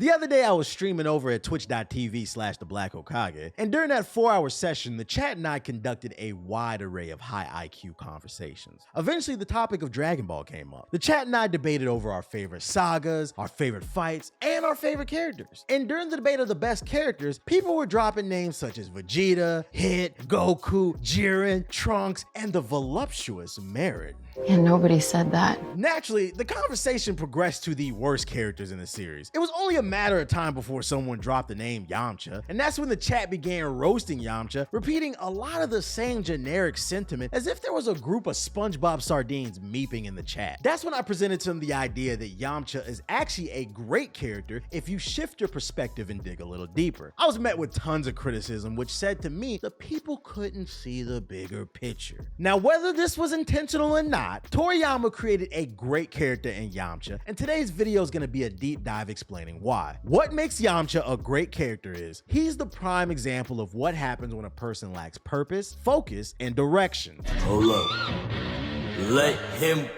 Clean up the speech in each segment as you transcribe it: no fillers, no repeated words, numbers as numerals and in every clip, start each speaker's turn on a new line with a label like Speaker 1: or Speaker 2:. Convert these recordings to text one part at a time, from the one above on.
Speaker 1: The other day I was streaming over at twitch.tv/theblackokage, and during that 4-hour session, the chat and I conducted a wide array of high IQ conversations. Eventually, the topic of Dragon Ball came up. The chat and I debated over our favorite sagas, our favorite fights, and our favorite characters. And during the debate of the best characters, people were dropping names such as Vegeta, Hit, Goku, Jiren, Trunks, and the voluptuous Merid.
Speaker 2: And nobody said that.
Speaker 1: Naturally, the conversation progressed to the worst characters in the series. It was only a matter of time before someone dropped the name Yamcha, and that's when the chat began roasting Yamcha, repeating a lot of the same generic sentiment as if there was a group of SpongeBob sardines meeping in the chat. That's when I presented to them the idea that Yamcha is actually a great character if you shift your perspective and dig a little deeper. I was met with tons of criticism, which said to me the people couldn't see the bigger picture. Now, whether this was intentional or not, Toriyama created a great character in Yamcha, and today's video is going to be a deep dive explaining why. What makes Yamcha a great character is he's the prime example of what happens when a person lacks purpose, focus, and direction.
Speaker 3: Hold up. Let him.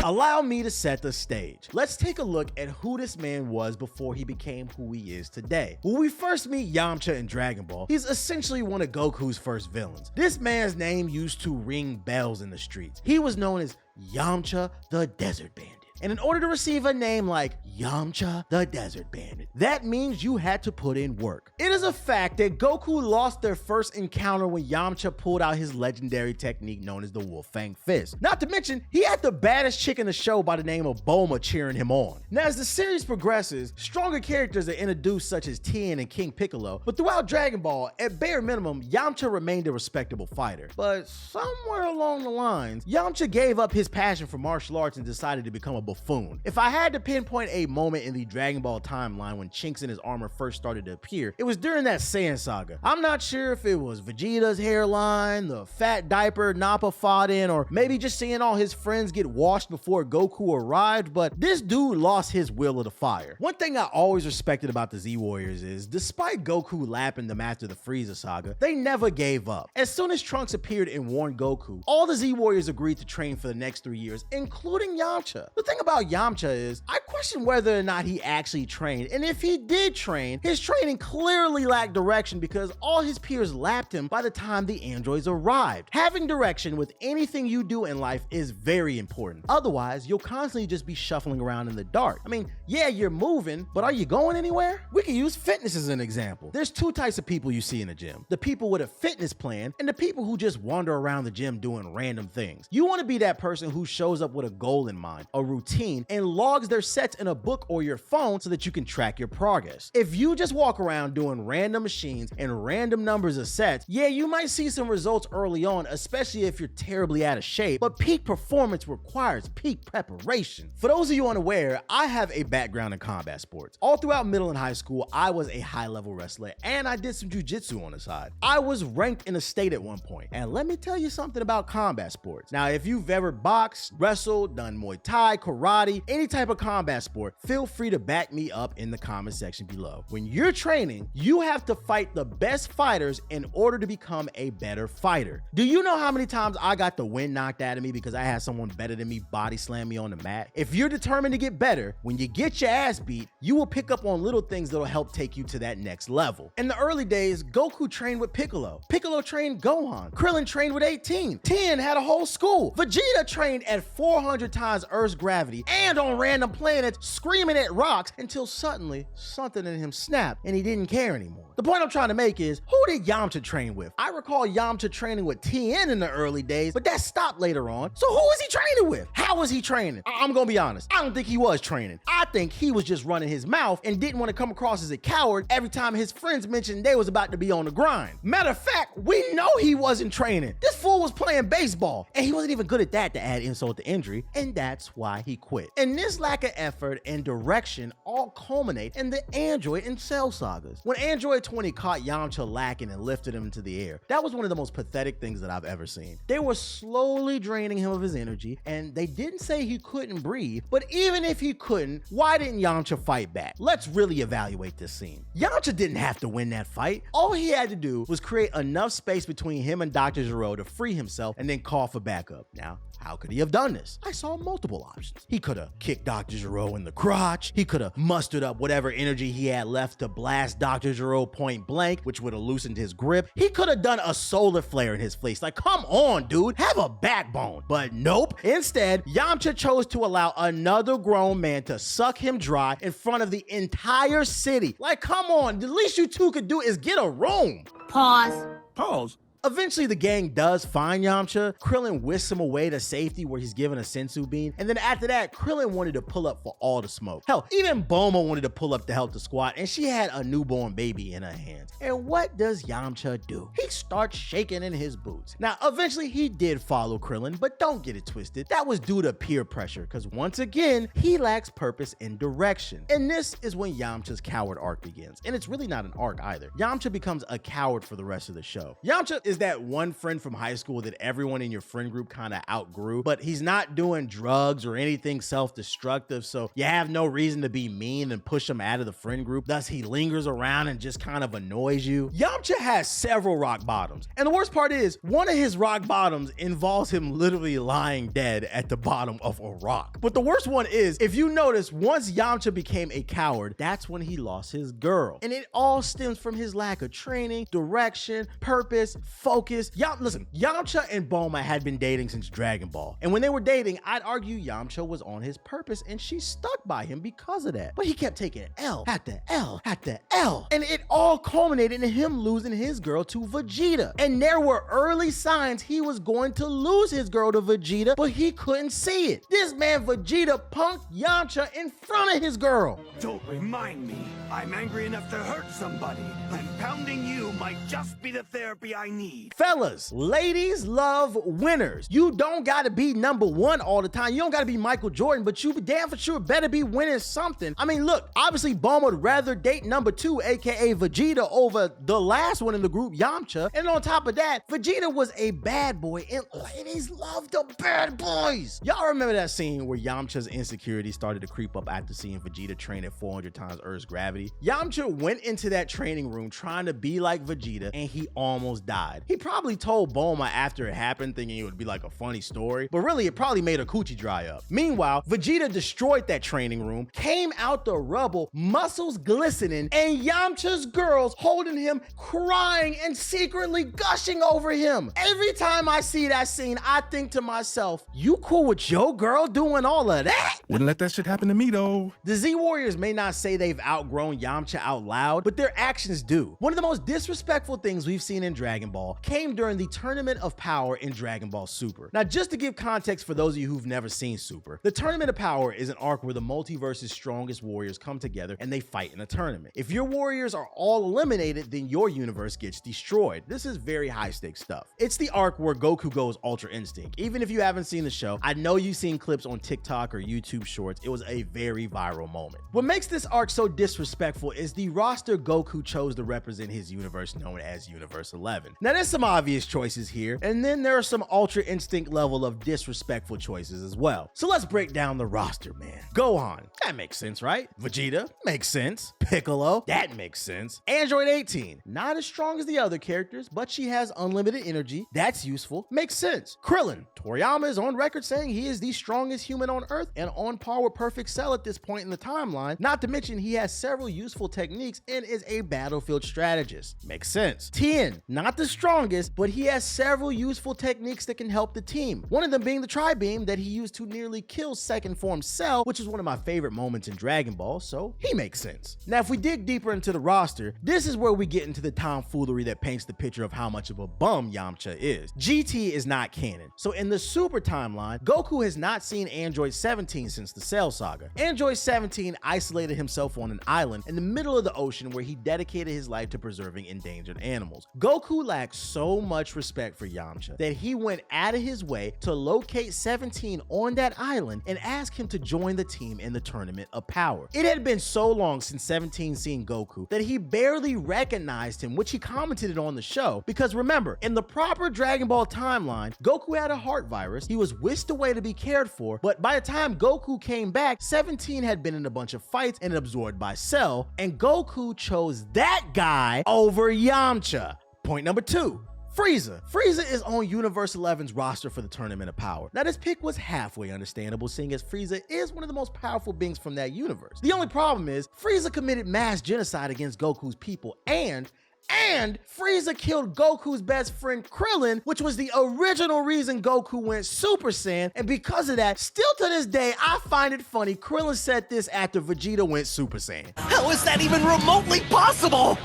Speaker 1: Allow me to set the stage. Let's take a look at who this man was before he became who he is today. When we first meet Yamcha in Dragon Ball, he's essentially one of Goku's first villains. This man's name used to ring bells in the streets. He was known as Yamcha the Desert Bandit. And in order to receive a name like Yamcha the Desert Bandit, that means you had to put in work. It is a fact that Goku lost their first encounter when Yamcha pulled out his legendary technique known as the Wolf Fang Fist. Not to mention, he had the baddest chick in the show by the name of Bulma cheering him on. Now, as the series progresses, stronger characters are introduced such as Tien and King Piccolo, but throughout Dragon Ball, at bare minimum, Yamcha remained a respectable fighter. But somewhere along the lines, Yamcha gave up his passion for martial arts and decided to become a buffoon. If I had to pinpoint a moment in the Dragon Ball timeline when chinks in his armor first started to appear, it was during that Saiyan saga. I'm not sure if it was Vegeta's hairline, the fat diaper Nappa fought in, or maybe just seeing all his friends get washed before Goku arrived, but this dude lost his will of the fire. One thing I always respected about the Z Warriors is, despite Goku lapping them after the Frieza saga, they never gave up. As soon as Trunks appeared and warned Goku, all the Z Warriors agreed to train for the next 3 years, including Yamcha. The thing about Yamcha is, I question whether or not he actually trained, and if he did train, his training clearly lacked direction because all his peers lapped him by the time the androids arrived. Having direction with anything you do in life is very important. Otherwise, you'll constantly just be shuffling around in the dark. I mean, yeah, you're moving, but are you going anywhere? We can use fitness as an example. There's two types of people you see in the gym: the people with a fitness plan and the people who just wander around the gym doing random things. You want to be that person who shows up with a goal in mind, a routine, and logs their sets in a book or your phone so that you can track your progress. If you just walk around doing random machines and random numbers of sets, yeah, you might see some results early on, especially if you're terribly out of shape, but peak performance requires peak preparation. For those of you unaware, I have a background in combat sports. All throughout middle and high school, I was a high-level wrestler, and I did some jiu-jitsu on the side. I was ranked in the state at one point, and let me tell you something about combat sports. Now, if you've ever boxed, wrestled, done Muay Thai, karate, any type of combat sport, feel free to back me up in the comment section below. When you're training, you have to fight the best fighters in order to become a better fighter. Do you know how many times I got the wind knocked out of me because I had someone better than me body slam me on the mat? If you're determined to get better, when you get your ass beat, you will pick up on little things that'll help take you to that next level. In the early days, Goku trained with Piccolo. Piccolo trained Gohan. Krillin trained with 18. Tien had a whole school. Vegeta trained at 400 times Earth's gravity and on random planets, screaming at rocks until suddenly something in him snapped and he didn't care anymore. The point I'm trying to make is, who did Yamcha train with? I recall Yamcha training with Tien in the early days, but that stopped later on. So who was he training with? How was he training? I'm gonna be honest, I don't think he was training. I think he was just running his mouth and didn't want to come across as a coward every time his friends mentioned they was about to be on the grind. Matter of fact, we know he wasn't training. This fool was playing baseball, and he wasn't even good at that to add insult to injury, and that's why he quit. And this lack of effort and direction all culminate in the Android and Cell sagas. When Android 20 caught Yamcha lacking and lifted him into the air, that was one of the most pathetic things that I've ever seen. They were slowly draining him of his energy, and they didn't say he couldn't breathe, but even if he couldn't, why didn't Yamcha fight back? Let's really evaluate this scene. Yamcha didn't have to win that fight. All he had to do was create enough space between him and Dr. Gero to free himself and then call for backup. Now, how could he have done this? I saw multiple options. moves. He could have kicked Dr. Gero in the crotch. He could have mustered up whatever energy he had left to blast Dr. Gero point blank, which would have loosened his grip. He could have done a solar flare in his face. Like, come on, dude, have a backbone. But nope. Instead, Yamcha chose to allow another grown man to suck him dry in front of the entire city. Like, come on, the least you two could do is get a room.
Speaker 2: Pause.
Speaker 1: Eventually, the gang does find Yamcha. Krillin whisks him away to safety where he's given a sensu bean. And then after that, Krillin wanted to pull up for all the smoke. Hell, even Bulma wanted to pull up to help the squad, and she had a newborn baby in her hands. And what does Yamcha do? He starts shaking in his boots. Now, eventually, he did follow Krillin, but don't get it twisted. That was due to peer pressure, because once again, he lacks purpose and direction. And this is when Yamcha's coward arc begins. And it's really not an arc either. Yamcha becomes a coward for the rest of the show. Yamcha is that one friend from high school that everyone in your friend group kind of outgrew, but he's not doing drugs or anything self-destructive, so you have no reason to be mean and push him out of the friend group. Thus, he lingers around and just kind of annoys you. Yamcha has several rock bottoms, and the worst part is, one of his rock bottoms involves him literally lying dead at the bottom of a rock. But the worst one is, if you notice, once Yamcha became a coward, that's when he lost his girl. And it all stems from his lack of training, direction, purpose, focus. Listen, Yamcha and Bulma had been dating since Dragon Ball. And when they were dating, I'd argue Yamcha was on his purpose and she stuck by him because of that. But he kept taking L after L after L. And it all culminated in him losing his girl to Vegeta. And there were early signs he was going to lose his girl to Vegeta, but he couldn't see it. This man Vegeta punked Yamcha in front of his girl.
Speaker 2: Don't remind me. I'm angry enough to hurt somebody. And pounding you might just be the therapy I need.
Speaker 1: Fellas, ladies love winners. You don't gotta be number one all the time. You don't gotta be Michael Jordan, but you damn for sure better be winning something. I mean, look, obviously Bulma would rather date number two, aka Vegeta, over the last one in the group, Yamcha. And on top of that, Vegeta was a bad boy, and ladies love the bad boys. Y'all remember that scene where Yamcha's insecurity started to creep up after seeing Vegeta train at 400 times Earth's gravity? Yamcha went into that training room trying to be like Vegeta, and he almost died. He probably told Bulma after it happened thinking it would be like a funny story, but really it probably made her coochie dry up. Meanwhile, Vegeta destroyed that training room, came out the rubble, muscles glistening, and Yamcha's girls holding him, crying and secretly gushing over him. Every time I see that scene, I think to myself, you cool with your girl doing all of that?
Speaker 4: Wouldn't let that shit happen to me though.
Speaker 1: The Z Warriors may not say they've outgrown Yamcha out loud, but their actions do. One of the most disrespectful things we've seen in Dragon Ball came during the Tournament of Power in Dragon Ball Super. Now, just to give context for those of you who've never seen Super, the Tournament of Power is an arc where the multiverse's strongest warriors come together and they fight in a tournament. If your warriors are all eliminated, then your universe gets destroyed. This is very high stakes stuff. It's the arc where Goku goes Ultra Instinct. Even if you haven't seen the show, I know you've seen clips on TikTok or YouTube Shorts. It was a very viral moment. What makes this arc so disrespectful is the roster Goku chose to represent his universe known as Universe 11. Now, there's some obvious choices here, and then there are some Ultra Instinct level of disrespectful choices as well. So let's break down the roster, man. Gohan, that makes sense, right? Vegeta, makes sense. Piccolo, that makes sense. Android 18, not as strong as the other characters, but she has unlimited energy. That's useful, makes sense. Krillin, Toriyama is on record saying he is the strongest human on Earth and on par with Perfect Cell at this point in the timeline. Not to mention he has several useful techniques and is a battlefield strategist. Makes sense. Tien, not the strongest, but he has several useful techniques that can help the team. One of them being the Tri-Beam that he used to nearly kill second form Cell, which is one of my favorite moments in Dragon Ball, so he makes sense. Now, if we dig deeper into the roster, this is where we get into the tomfoolery that paints the picture of how much of a bum Yamcha is. GT is not canon, so in the Super timeline, Goku has not seen Android 17 since the Cell Saga. Android 17 isolated himself on an island in the middle of the ocean where he dedicated his life to preserving endangered animals. Goku lacked so much respect for Yamcha that he went out of his way to locate 17 on that island and ask him to join the team in the Tournament of Power. It had been so long since 17 seen Goku that he barely recognized him, which he commented on the show, because remember, in the proper Dragon Ball timeline, Goku had a heart virus, he was whisked away to be cared for, but by the time Goku came back, 17 had been in a bunch of fights and absorbed by Cell, and Goku chose that guy over Yamcha. Point number 2. Frieza. Frieza is on Universe 11's roster for the Tournament of Power. Now, this pick was halfway understandable, seeing as Frieza is one of the most powerful beings from that universe. The only problem is, Frieza committed mass genocide against Goku's people, and Frieza killed Goku's best friend Krillin, which was the original reason Goku went Super Saiyan, and because of that, still to this day, I find it funny Krillin said this after Vegeta went Super Saiyan.
Speaker 5: How is that even remotely possible?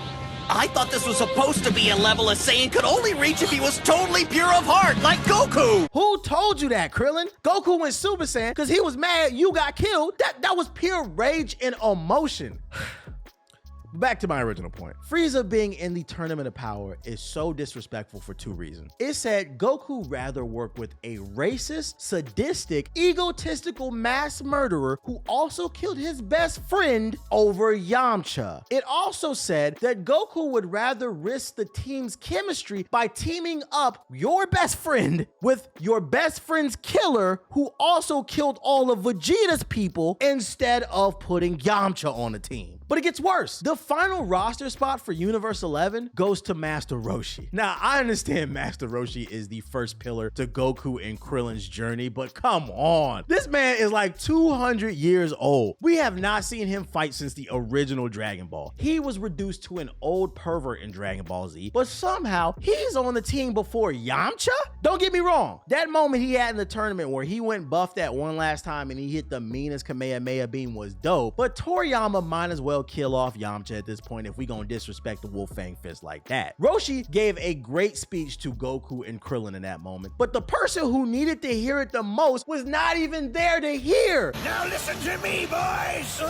Speaker 5: I thought this was supposed to be a level a Saiyan could only reach if he was totally pure of heart, like Goku!
Speaker 1: Who told you that, Krillin? Goku went Super Saiyan because he was mad you got killed. That was pure rage and emotion. Back to my original point. Frieza being in the Tournament of Power is so disrespectful for two reasons. It said Goku rather work with a racist, sadistic, egotistical mass murderer who also killed his best friend over Yamcha. It also said that Goku would rather risk the team's chemistry by teaming up your best friend with your best friend's killer who also killed all of Vegeta's people instead of putting Yamcha on the team. But it gets worse. The final roster spot for Universe 11 goes to Master Roshi. Now, I understand Master Roshi is the first pillar to Goku and Krillin's journey, but come on. This man is like 200 years old. We have not seen him fight since the original Dragon Ball. He was reduced to an old pervert in Dragon Ball Z, but somehow he's on the team before Yamcha? Don't get me wrong. That moment he had in the tournament where he went buff that one last time and he hit the meanest Kamehameha beam was dope, but Toriyama might as well kill off Yamcha at this point if we gonna disrespect the Wolfang Fist like that. Roshi gave a great speech to Goku and Krillin in that moment, but the person who needed to hear it the most was not even there to hear.
Speaker 2: Now listen to me, boys!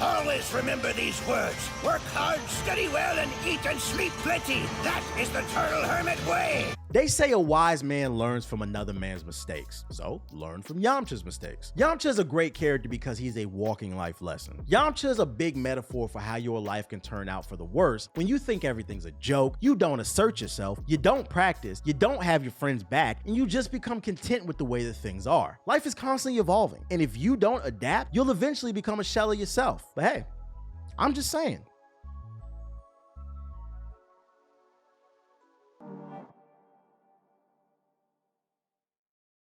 Speaker 2: Always remember these words. Work hard, study well, and eat and sleep plenty. That is the Turtle Hermit way.
Speaker 1: They say a wise man learns from another man's mistakes, so learn from Yamcha's mistakes. Yamcha is a great character because he's a walking life lesson. Yamcha is a big metaphor for how your life can turn out for the worst when you think everything's a joke, you don't assert yourself, you don't practice, you don't have your friends back, and you just become content with the way that things are. Life is constantly evolving, and if you don't adapt, you'll eventually become a shell of yourself. But hey, I'm just saying.